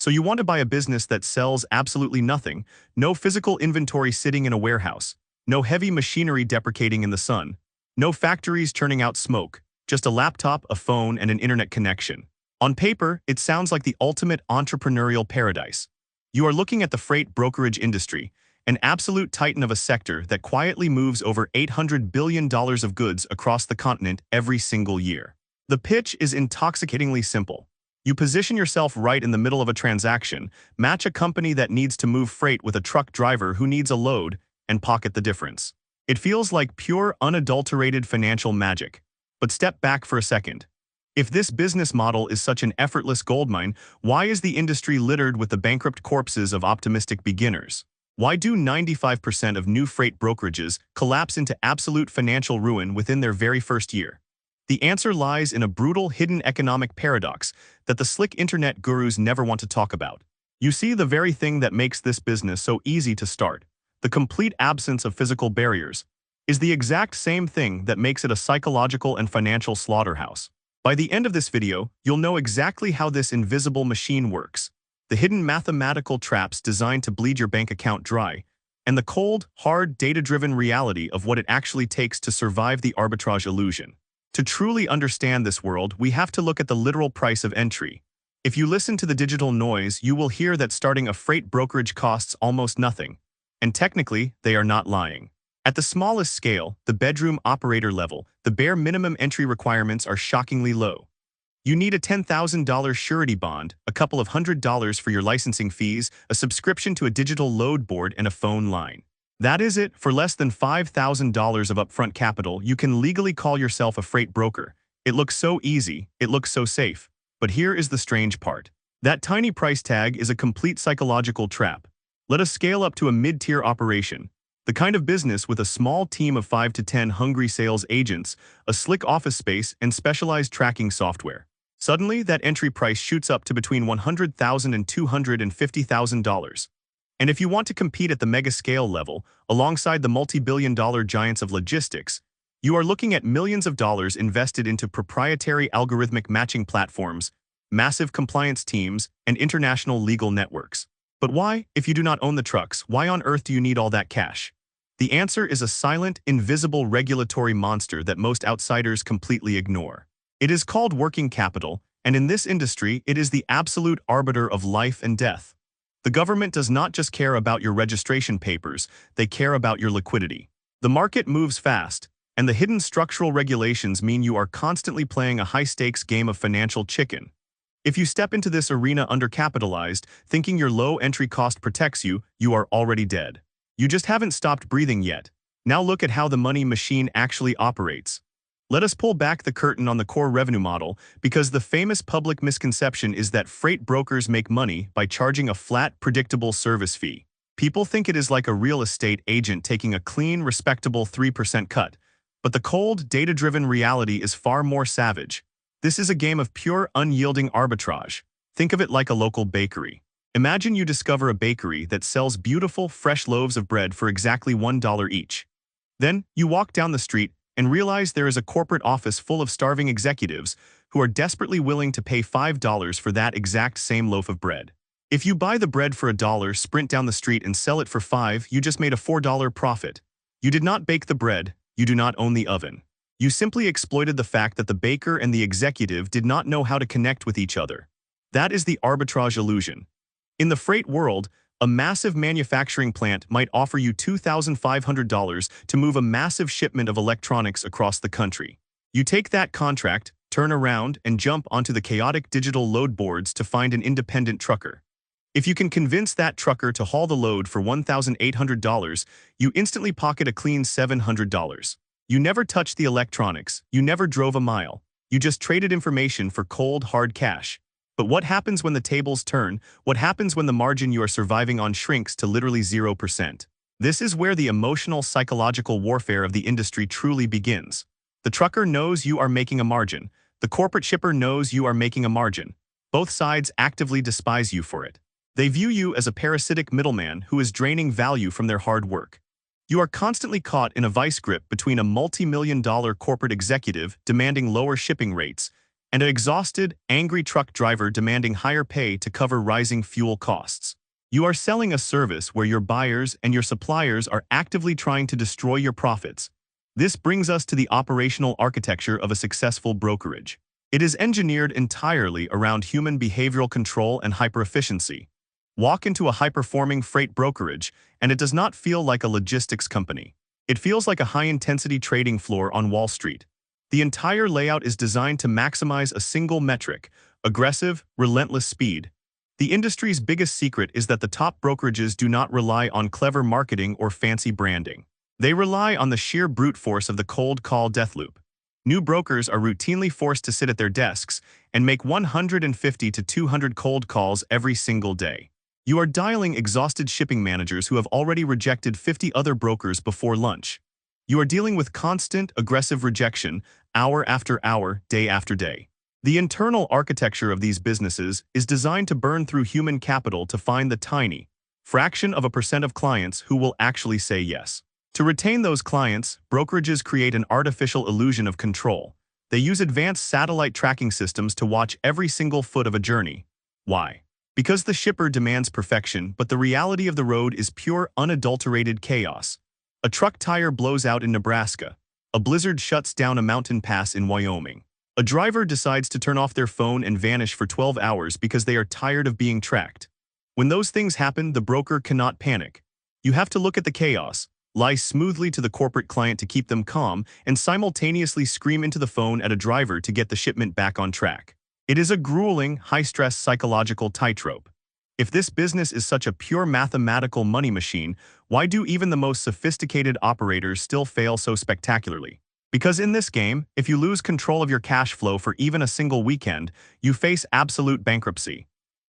So you want to buy a business that sells absolutely nothing, no physical inventory sitting in a warehouse, no heavy machinery deprecating in the sun, no factories churning out smoke, just a laptop, a phone, and an internet connection. On paper, it sounds like the ultimate entrepreneurial paradise. You are looking at the freight brokerage industry, an absolute titan of a sector that quietly moves over $800 billion of goods across the continent every single year. The pitch is intoxicatingly simple. You position yourself right in the middle of a transaction, match a company that needs to move freight with a truck driver who needs a load, and pocket the difference. It feels like pure, unadulterated financial magic. But step back for a second. If this business model is such an effortless goldmine, why is the industry littered with the bankrupt corpses of optimistic beginners? Why do 95% of new freight brokerages collapse into absolute financial ruin within their very first year? The answer lies in a brutal hidden economic paradox that the slick internet gurus never want to talk about. You see, the very thing that makes this business so easy to start, the complete absence of physical barriers, is the exact same thing that makes it a psychological and financial slaughterhouse. By the end of this video, you'll know exactly how this invisible machine works, the hidden mathematical traps designed to bleed your bank account dry, and the cold, hard, data-driven reality of what it actually takes to survive the arbitrage illusion. To truly understand this world, we have to look at the literal price of entry. If you listen to the digital noise, you will hear that starting a freight brokerage costs almost nothing. And technically, they are not lying. At the smallest scale, the bedroom operator level, the bare minimum entry requirements are shockingly low. You need a $10,000 surety bond, a couple of $100 for your licensing fees, a subscription to a digital load board, and a phone line. That is it. For less than $5,000 of upfront capital, you can legally call yourself a freight broker. It looks so easy, it looks so safe. But here is the strange part. That tiny price tag is a complete psychological trap. Let us scale up to a mid-tier operation. The kind of business with a small team of 5 to 10 hungry sales agents, a slick office space, and specialized tracking software. Suddenly, that entry price shoots up to between $100,000 and $250,000. And if you want to compete at the mega-scale level, alongside the multi-billion-dollar giants of logistics, you are looking at millions of dollars invested into proprietary algorithmic matching platforms, massive compliance teams, and international legal networks. But why, if you do not own the trucks, why on earth do you need all that cash? The answer is a silent, invisible regulatory monster that most outsiders completely ignore. It is called working capital, and in this industry, it is the absolute arbiter of life and death. The government does not just care about your registration papers, they care about your liquidity. The market moves fast, and the hidden structural regulations mean you are constantly playing a high-stakes game of financial chicken. If you step into this arena undercapitalized, thinking your low entry cost protects you, you are already dead. You just haven't stopped breathing yet. Now look at how the money machine actually operates. Let us pull back the curtain on the core revenue model, because the famous public misconception is that freight brokers make money by charging a flat, predictable service fee. People think it is like a real estate agent taking a clean, respectable 3% cut. But the cold, data-driven reality is far more savage. This is a game of pure, unyielding arbitrage. Think of it like a local bakery. Imagine you discover a bakery that sells beautiful, fresh loaves of bread for exactly $1 each. Then, you walk down the street and realize there is a corporate office full of starving executives who are desperately willing to pay $5 for that exact same loaf of bread. If you buy the bread for $1, sprint down the street and sell it for $5, you just made a $4 profit. You did not bake the bread, you do not own the oven. You simply exploited the fact that the baker and the executive did not know how to connect with each other. That is the arbitrage illusion. In the freight world, a massive manufacturing plant might offer you $2,500 to move a massive shipment of electronics across the country. You take that contract, turn around, and jump onto the chaotic digital load boards to find an independent trucker. If you can convince that trucker to haul the load for $1,800, you instantly pocket a clean $700. You never touched the electronics, you never drove a mile, you just traded information for cold, hard cash. But what happens when the tables turn? What happens when the margin you are surviving on shrinks to literally 0%? This is where the emotional, psychological warfare of the industry truly begins. The trucker knows you are making a margin. The corporate shipper knows you are making a margin. Both sides actively despise you for it. They view you as a parasitic middleman who is draining value from their hard work. You are constantly caught in a vice grip between a multi-million-dollar corporate executive demanding lower shipping rates and an exhausted, angry truck driver demanding higher pay to cover rising fuel costs. You are selling a service where your buyers and your suppliers are actively trying to destroy your profits. This brings us to the operational architecture of a successful brokerage. It is engineered entirely around human behavioral control and hyper-efficiency. Walk into a high-performing freight brokerage, and it does not feel like a logistics company. It feels like a high-intensity trading floor on Wall Street. The entire layout is designed to maximize a single metric: aggressive, relentless speed. The industry's biggest secret is that the top brokerages do not rely on clever marketing or fancy branding. They rely on the sheer brute force of the cold call death loop. New brokers are routinely forced to sit at their desks and make 150 to 200 cold calls every single day. You are dialing exhausted shipping managers who have already rejected 50 other brokers before lunch. You are dealing with constant, aggressive rejection, hour after hour, day after day. The internal architecture of these businesses is designed to burn through human capital to find the tiny fraction of a percent of clients who will actually say yes. To retain those clients, brokerages create an artificial illusion of control. They use advanced satellite tracking systems to watch every single foot of a journey. Why? Because the shipper demands perfection, but the reality of the road is pure, unadulterated chaos. A truck tire blows out in Nebraska. A blizzard shuts down a mountain pass in Wyoming. A driver decides to turn off their phone and vanish for 12 hours because they are tired of being tracked. When those things happen, the broker cannot panic. You have to look at the chaos, lie smoothly to the corporate client to keep them calm, and simultaneously scream into the phone at a driver to get the shipment back on track. It is a grueling, high-stress psychological tightrope. If this business is such a pure mathematical money machine, why do even the most sophisticated operators still fail so spectacularly? Because in this game, if you lose control of your cash flow for even a single weekend, you face absolute bankruptcy.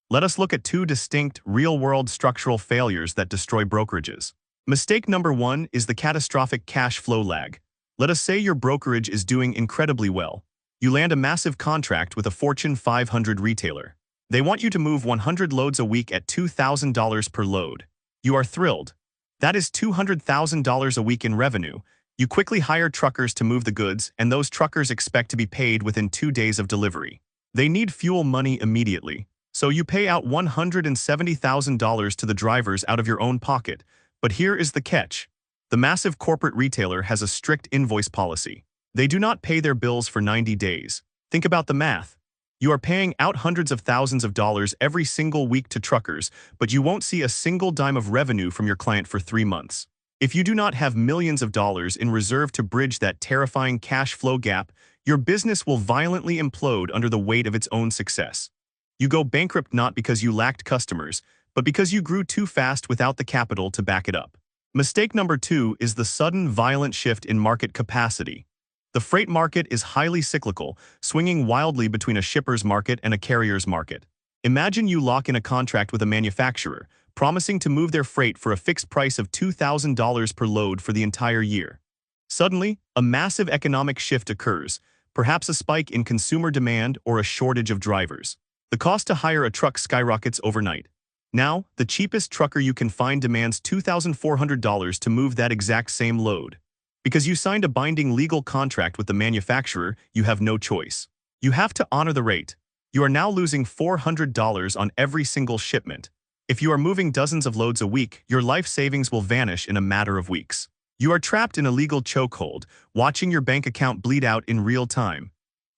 Let us look at two distinct, real-world structural failures that destroy brokerages. Mistake number one is the catastrophic cash flow lag. Let us say your brokerage is doing incredibly well. You land a massive contract with a Fortune 500 retailer. They want you to move 100 loads a week at $2,000 per load. You are thrilled. That is $200,000 a week in revenue. You quickly hire truckers to move the goods, and those truckers expect to be paid within 2 days of delivery. They need fuel money immediately, so you pay out $170,000 to the drivers out of your own pocket. But here is the catch. The massive corporate retailer has a strict invoice policy. They do not pay their bills for 90 days. Think about the math. You are paying out hundreds of thousands of dollars every single week to truckers, but you won't see a single dime of revenue from your client for 3 months. If you do not have millions of dollars in reserve to bridge that terrifying cash flow gap, your business will violently implode under the weight of its own success. You go bankrupt not because you lacked customers, but because you grew too fast without the capital to back it up. Mistake number two is the sudden, violent shift in market capacity. The freight market is highly cyclical, swinging wildly between a shipper's market and a carrier's market. Imagine you lock in a contract with a manufacturer, promising to move their freight for a fixed price of $2,000 per load for the entire year. Suddenly, a massive economic shift occurs, perhaps a spike in consumer demand or a shortage of drivers. The cost to hire a truck skyrockets overnight. Now, the cheapest trucker you can find demands $2,400 to move that exact same load. Because you signed a binding legal contract with the manufacturer, you have no choice. You have to honor the rate. You are now losing $400 on every single shipment. If you are moving dozens of loads a week, your life savings will vanish in a matter of weeks. You are trapped in a legal chokehold, watching your bank account bleed out in real time.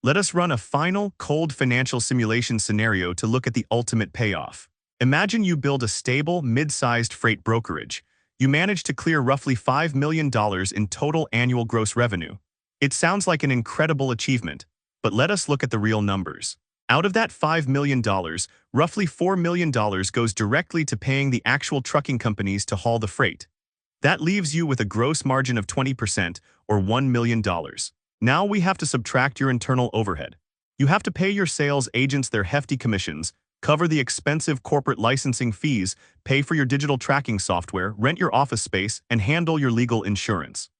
Let us run a final, cold financial simulation scenario to look at the ultimate payoff. Imagine you build a stable, mid-sized freight brokerage. You manage to clear roughly $5 million in total annual gross revenue. It sounds like an incredible achievement, but let us look at the real numbers. Out of that $5 million, roughly $4 million goes directly to paying the actual trucking companies to haul the freight. That leaves you with a gross margin of 20%, or $1 million. Now we have to subtract your internal overhead. You have to pay your sales agents their hefty commissions, cover the expensive corporate licensing fees, pay for your digital tracking software, rent your office space, and handle your legal insurance.